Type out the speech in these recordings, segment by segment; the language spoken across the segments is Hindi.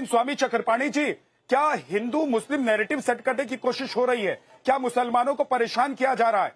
लेकिन स्वामी चक्रपाणी जी, क्या हिंदू मुस्लिम नैरेटिव सेट करने की कोशिश हो रही है? क्या मुसलमानों को परेशान किया जा रहा है?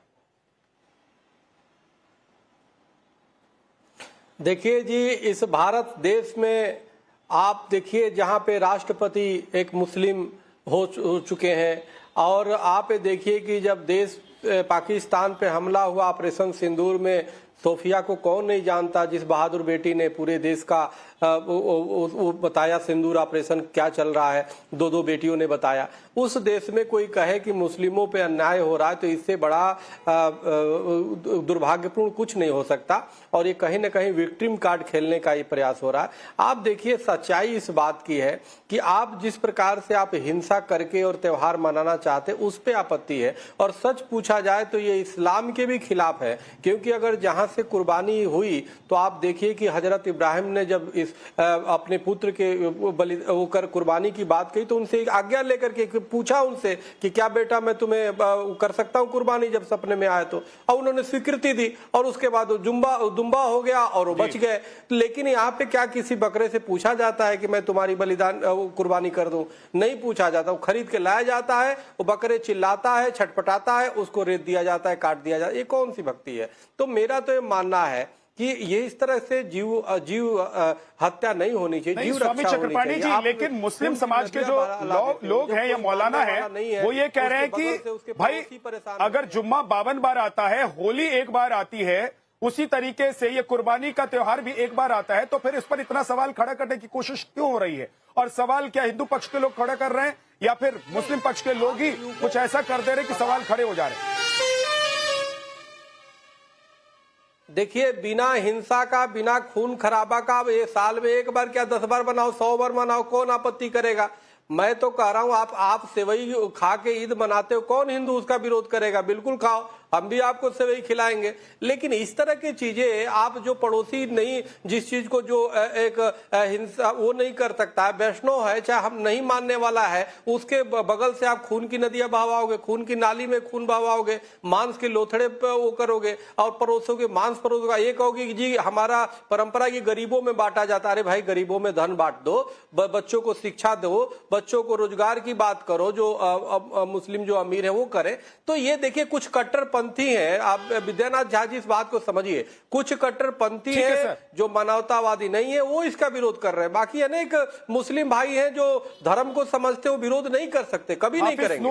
देखिए जी, इस भारत देश में आप देखिए जहां पे राष्ट्रपति एक मुस्लिम हो चुके हैं, और आप देखिए कि जब देश पाकिस्तान पे हमला हुआ ऑपरेशन सिंदूर में, सोफिया को कौन नहीं जानता, जिस बहादुर बेटी ने पूरे देश का वो बताया सिंदूर ऑपरेशन क्या चल रहा है, दो बेटियों ने बताया। उस देश में कोई कहे कि मुस्लिमों पे अन्याय हो रहा है तो इससे बड़ा दुर्भाग्यपूर्ण कुछ नहीं हो सकता, और ये कहीं ना कहीं विक्टिम कार्ड खेलने का ये प्रयास हो रहा है। आप देखिए, सच्चाई इस बात की है कि आप जिस प्रकार से आप हिंसा करके और त्योहार मनाना चाहते उस पे आपत्ति है, और सच पूछा जाए तो ये इस्लाम के भी खिलाफ है, क्योंकि अगर जहां से कुर्बानी हुई तो आप देखिए कि हजरत इब्राहिम ने जब इस अपने पुत्र के बलि होकर कुर्बानी की बात कही तो उनसे आज्ञा लेकर के पूछा उनसे कि क्या बेटा मैं तुम्हें कर सकता हूं कुर्बानी, जब सपने में आए तो, और उन्होंने स्वीकृति दी, और उसके बाद दुम्बा हो गया और वो बच गए। लेकिन यहाँ पे क्या किसी बकरे से पूछा जाता है कि मैं तुम्हारी बलिदान कुर्बानी कर दूं? नहीं पूछा जाता, वो खरीद के लाया जाता है, वो बकरे चिल्लाता है, छटपटाता है, उसको रेत दिया जाता है, काट दिया जाता है। ये कौन सी भक्ति है? तो मेरा तो ये मानना है कि ये इस तरह से जीव हत्या नहीं होनी चाहिए, जीव स्वामी रक्षा होनी चक्रपाणी चाहिए। जी, लेकिन मुस्लिम समाज के जो लोग हैं या मौलाना है, वो ये कह रहे हैं कि भाई अगर जुम्मा 52 बार आता है, होली एक बार आती है, उसी तरीके से ये कुर्बानी का त्योहार भी एक बार आता है, तो फिर इस पर इतना सवाल खड़ा करने की कोशिश क्यों हो रही है? और सवाल क्या हिंदू पक्ष के लोग खड़ा कर रहे हैं या फिर मुस्लिम पक्ष के लोग ही कुछ ऐसा कर दे रहे कि सवाल खड़े हो जा रहे हैं? देखिए, बिना हिंसा का, बिना खून खराबा का, ये साल में एक बार क्या 10 बार बनाओ, 100 बार बनाओ, कौन आपत्ति करेगा? मैं तो कह रहा हूं, आप सेवई खा के ईद मनाते हो, कौन हिंदू उसका विरोध करेगा? बिल्कुल खाओ, हम भी आपको सेवई खिलाएंगे। लेकिन इस तरह की चीजें आप जो पड़ोसी नहीं, जिस चीज को जो एक हिंसा वो नहीं कर सकता है, वैष्णव है चाहे हम नहीं मानने वाला है, उसके बगल से आप खून की नदियां बहाओगे, खून की नाली में खून बहाओगे, मांस के लोथड़े पे वो करोगे और परोसोगे, मांस परोसोगे। ये कहोगे कि जी हमारा परंपरा की गरीबों में बांटा जाता है। अरे भाई, गरीबों में धन बांट दो, बच्चों को शिक्षा दो, बच्चों को रोजगार की बात करो, जो मुस्लिम जो अमीर है वो करे। तो ये देखिए, कुछ कट्टरपंथी है, आप विद्यानाथ झा जी इस बात को समझिए, कुछ कट्टरपंथी है जो मानवतावादी नहीं है, वो इसका विरोध कर रहे हैं। बाकी अनेक मुस्लिम भाई हैं जो धर्म को समझते हो विरोध नहीं कर सकते, कभी नहीं करेंगे।